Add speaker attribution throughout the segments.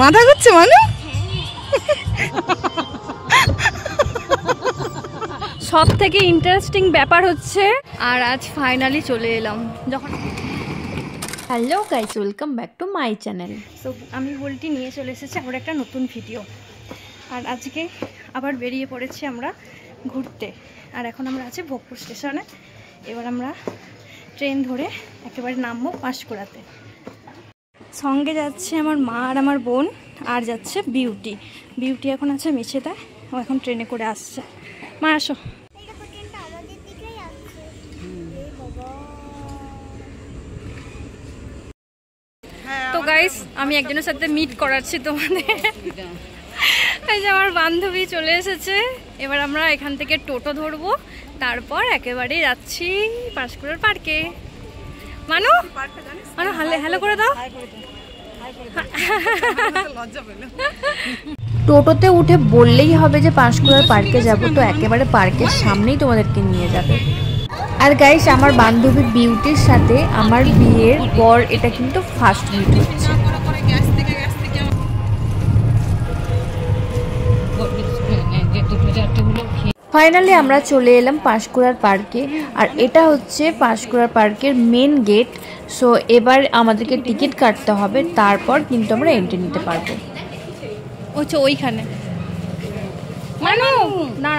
Speaker 1: মাথা ঘুরছে মানে সব থেকে ইন্টারেস্টিং ব্যাপার হচ্ছে আর আজ ফাইনালি চলে এলাম যখন। Hello guys, welcome back to my channel. So আমি বলটি নিয়ে চলে এসেছি আবার একটা নতুন ভিডিও। আর আজকে আবার বেরিয়ে পড়েছি আমরা ঘুরতে। আর এখন আমরা আছি ভোগপুর স্টেশনে। এবার আমরা ট্রেন ধরে একেবারে নামবো পাঁশকুড়াতে। সঙ্গে যাচ্ছে আমার মা আর আমার বোন, আর যাচ্ছে বিউটি। বিউটি এখন আছে মেছেদায়, ও এখন ট্রেনে করে আসছে। মা আসো। তো গাইস, আমি একজনের সাথে মিট করাচ্ছি তোমাদের। এই যে আমার বান্ধবী চলে এসেছে। এবার আমরা এখান থেকে টোটো ধরবো, তারপর একেবারে যাচ্ছি পাঁশকুড়ার পার্কে। মানু মানু হ্যালো করে দাও।
Speaker 2: টোটোতে উঠে বললেই হবে যে পাঁশকুড়ার পার্কে যাব, তো একেবারে পার্কের সামনেই তোমাদেরকে নিয়ে যাবে। আর গাইস, আমার বান্ধবী বিউটির সাথে আমার বিয়ের পর এটা কিন্তু ফার্স্ট মিট হচ্ছে। ফাইনালি আমরা চলে এলাম পাঁশকুড়ার পার্কে। আর এটা হচ্ছে পাঁশকুড়ার পার্কের মেন গেট। সো এবার আমাদেরকে টিকিট কাটতে হবে, তারপর কিন্তু আমরা এন্ট্রি নিতে পারবো।
Speaker 1: আচ্ছা, ওইখানে মানু না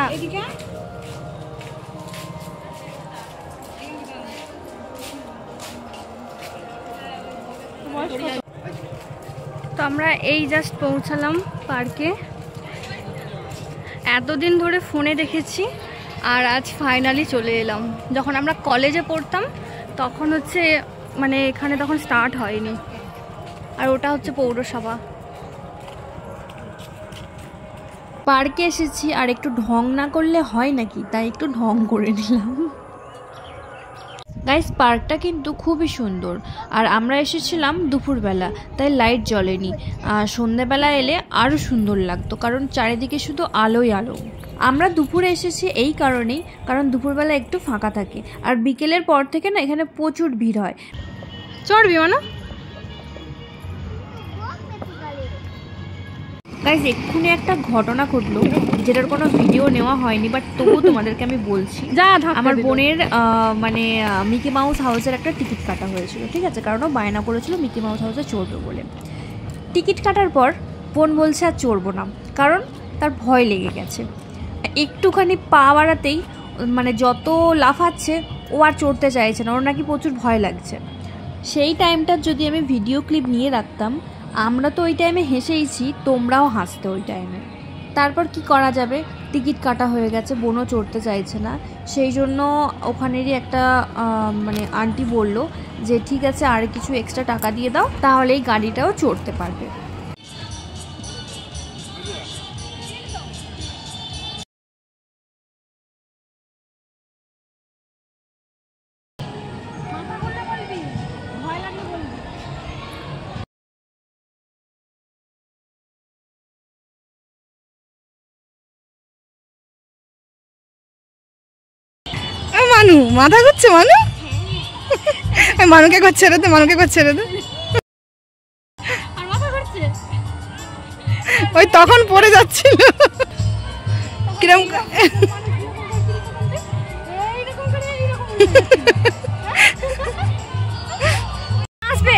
Speaker 1: তো আমরা এই জাস্ট পৌঁছালাম পার্কে। এতদিন ধরে ফোনে দেখেছি আর আজ ফাইনালি চলে এলাম। যখন আমরা কলেজে পড়তাম তখন হচ্ছে মানে এখানে তখন স্টার্ট হয়নি। আর ওটা হচ্ছে পৌরসভা।
Speaker 2: পার্কে এসেছি আর একটু ঢং না করলে হয় নাকি, তাই একটু ঢং করে নিলাম। গাইস, পার্কটা কিন্তু খুবই সুন্দর। আর আমরা এসেছিলাম দুপুরবেলা, তাই লাইট জ্বলেনি। আর সন্ধ্যেবেলা এলে আরও সুন্দর লাগতো, কারণ চারিদিকে শুধু আলোই আলো। আমরা দুপুরে এসেছি এই কারণেই, কারণ দুপুরবেলা একটু ফাঁকা থাকে। আর বিকেলের পর থেকে না এখানে প্রচুর ভিড় হয়।
Speaker 1: চড়বি মানে
Speaker 2: গাইস, এক্ষুনি একটা ঘটনা ঘটলো যেটার কোনো ভিডিও নেওয়া হয়নি, বাট তবুও তোমাদেরকে আমি বলছি। আমার বোনের মানে মিকি মাউস হাউসের একটা টিকিট কাটা হয়েছিল, ঠিক আছে, কারণ ও বায়না করেছিল মিকি মাউস হাউসে চড়বে বলে। টিকিট কাটার পর বোন বলছে আর চড়বো না, কারণ তার ভয় লেগে গেছে। একটুখানি পা বাড়াতেই মানে যত লাফাচ্ছে, ও আর চড়তে চাইছে না, ওর নাকি প্রচুর ভয় লাগছে। সেই টাইমটা যদি আমি ভিডিও ক্লিপ নিয়ে রাখতাম, আমরা তো ওই টাইমে হেসেইছি, তোমরাও হাসতে ওই টাইমে। তারপর কি করা যাবে, টিকিট কাটা হয়ে গেছে, বোনও চড়তে চাইছে না। সেই জন্য ওখানেরই একটা মানে আন্টি বলল যে ঠিক আছে, আর কিছু এক্সট্রা টাকা দিয়ে দাও, তাহলে এই গাড়িটাও চড়তে পারবে।
Speaker 1: মানু মাথা ঘুরছে মানু। মানুকে করছে রে, মানুকে করছে রে। ওই তখন পড়ে যাচ্ছিল কিরম। আসবে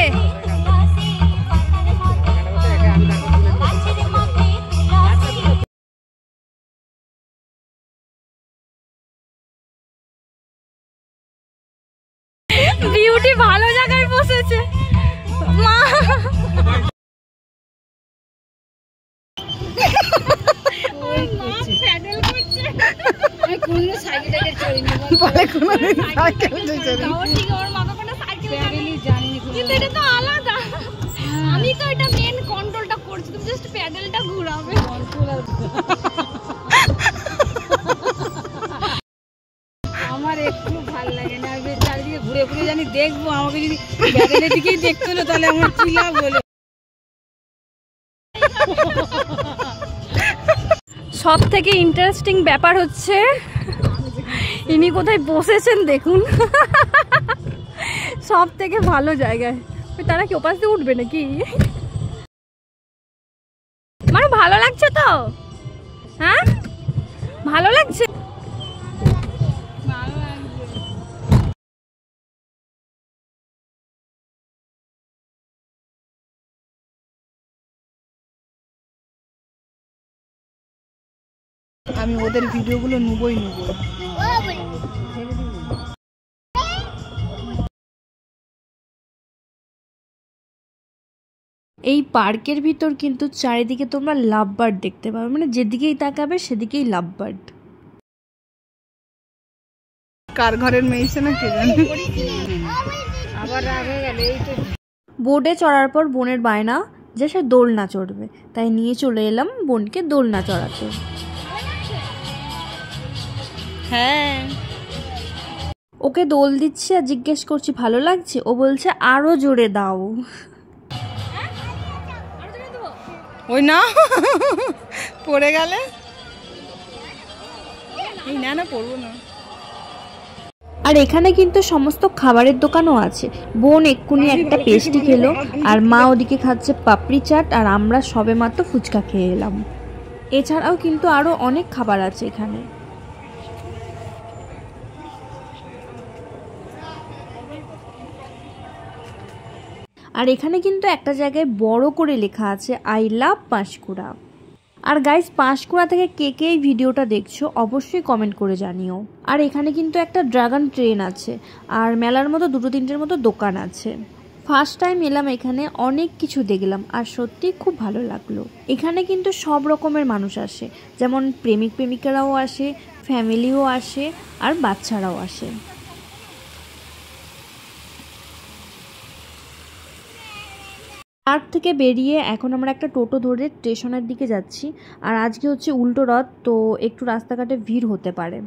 Speaker 1: বিউটি ভালো জায়গায় বসেছে। মা আমি তো এটা মেন কন্ট্রোলটা করছি, তুমি জাস্ট প্যাডেলটা ঘুরাবে।
Speaker 3: আমার একটু ভালো লাগে না, চারিদিকে ঘুরে ঘুরে জানি দেখবো, আমাকে যদি ব্যাগের দিকেই দেখতে হলো তাহলে আমার কি লাভ হলো।
Speaker 1: সব থেকে ইন্টারেস্টিং ব্যাপার হচ্ছে ইনি কোথায় বসেছেন দেখুন। সব থেকে ভালো জায়গায়। তারা কি ওপাশ দিয়ে উঠবে নাকি? তোমার ভালো লাগছে তো? হ্যাঁ ভালো লাগছে।
Speaker 3: আমি ওদের ভিডিওগুলো নেবই নেব।
Speaker 2: এই পার্কের ভিতর কিন্তু চারিদিকে তোমরা লাভ বার্ড দেখতে পাবে, মানে যেদিকেই তাকাবে সেদিকেই লাভ বার্ড।
Speaker 3: কার ঘরের মেয়েছে না কে জানে। আবার রাগ হয়ে গেল। এই তো
Speaker 2: বোর্ডে চড়ার পর বোনের বায়না যে সে দোলনা চড়বে, তাই নিয়ে চলে এলাম বোনকে দোলনা চড়াতে।
Speaker 1: হ্যাঁ
Speaker 2: ওকে দোল দিচ্ছি আর জিজ্ঞেস করছি ভালো লাগছে, ও বলছে আরো জোরে দাও।
Speaker 3: ওই না পড়ে গেলে এই না না পড়বো না।
Speaker 2: আর এখানে কিন্তু সমস্ত খাবারের দোকানও আছে। বোন এক্ষুনি একটা পেস্ট্রি খেলো, আর মা ওদিকে খাচ্ছে পাপড়ি চাট, আর আমরা সবেমাত্র ফুচকা খেয়ে এলাম। এছাড়াও কিন্তু আরো অনেক খাবার আছে এখানে। আর এখানে কিন্তু একটা জায়গায় বড় করে লেখা আছে আই লাভ পাঁশকুড়া। আর গাইস, পাঁশকুড়া থেকে কে কে এই ভিডিওটা দেখছো অবশ্যই কমেন্ট করে জানিও। আর এখানে কিন্তু একটা ড্রাগন ট্রেন আছে, আর মেলার মতো 2-3টের মতো দোকান আছে। ফার্স্ট টাইম এলাম এখানে, অনেক কিছু দেখলাম আর সত্যি খুব ভালো লাগলো। এখানে কিন্তু সব রকমের মানুষ আসে, যেমন প্রেমিক প্রেমিকারাও আসে, ফ্যামিলিও আসে, আর বাচ্চারাও আসে। পার্ক থেকে বেরিয়ে এখন আমরা একটা টোটো ধরে স্টেশনের দিকে যাচ্ছি। আর আজকে হচ্ছে উল্টো রথ, তো একটু রাস্তাঘাটে ভিড় হতে পারে।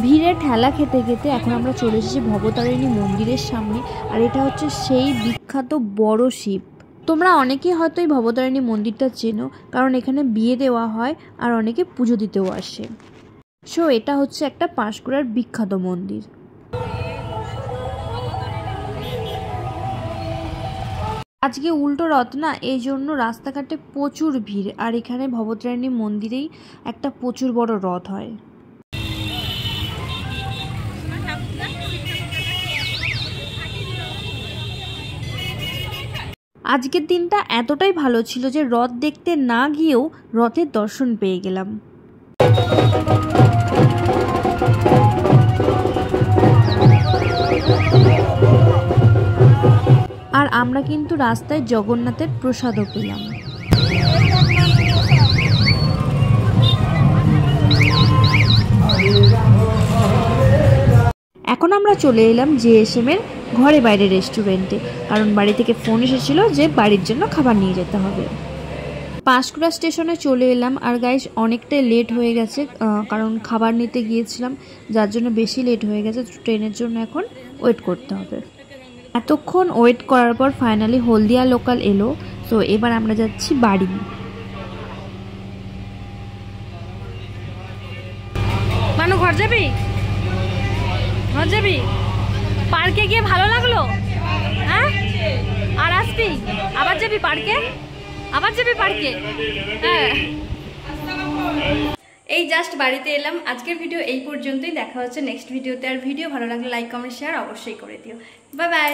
Speaker 2: ভিড়ে ঠেলা খেতে খেতে এখন আমরা চলে এসেছি ভবতারিণী মন্দিরের সামনে। আর এটা হচ্ছে সেই বিখ্যাত বড় শিব। তোমরা অনেকেই হয়তো এই ভবতারিণী মন্দিরটা চেনো, কারণ এখানে বিয়ে দেওয়া হয় আর অনেকে পুজো দিতেও আসে। সো এটা হচ্ছে একটা পাঁশকুড়ার বিখ্যাত মন্দির। আজকে উল্টো রথ না, এই জন্য রাস্তাঘাটে প্রচুর ভিড়। আর এখানে ভবতারিণী মন্দিরেই একটা প্রচুর বড় রথ হয়। আজকের দিনটা এতটাই ভালো ছিল যে রথ দেখতে না গিয়েও রথের দর্শন পেয়ে গেলাম। আর আমরা কিন্তু রাস্তায় জগন্নাথের প্রসাদও পেলাম। এখন আমরা চলে এলাম JSM এর ঘরে বাইরে রেস্টুরেন্টে, কারণ বাড়ি থেকে ফোন এসেছিল যে বাড়ির জন্য খাবার নিয়ে যেতে হবে। পাঁশকুড়া স্টেশনে চলে এলাম। আর গাইস, অনেকটাই লেট হয়ে গেছে, কারণ খাবার নিতে গিয়েছিলাম, যার জন্য বেশি লেট হয়ে গেছে। ট্রেনের জন্য এখন ওয়েট করতে হবে। এতক্ষণ ওয়েট করার পর ফাইনালি হলদিয়া লোকাল এলো। তো এবার আমরা যাচ্ছি বাড়ি।
Speaker 1: মানু ঘর যাবি? ঘর যাবি? পার্কে গিয়ে ভালো লাগলো? হ্যাঁ, আর আসবি? আবার যাবি পার্কে? আবার যাবি পার্কে? হ্যাঁ। এই জাস্ট বাড়িতে এলাম। আজকের ভিডিও এই পর্যন্তই। দেখা হচ্ছে নেক্সট ভিডিওতে। আর ভিডিও ভালো লাগলে লাইক কমেন্ট শেয়ার অবশ্যই করে দিও। Bye bye.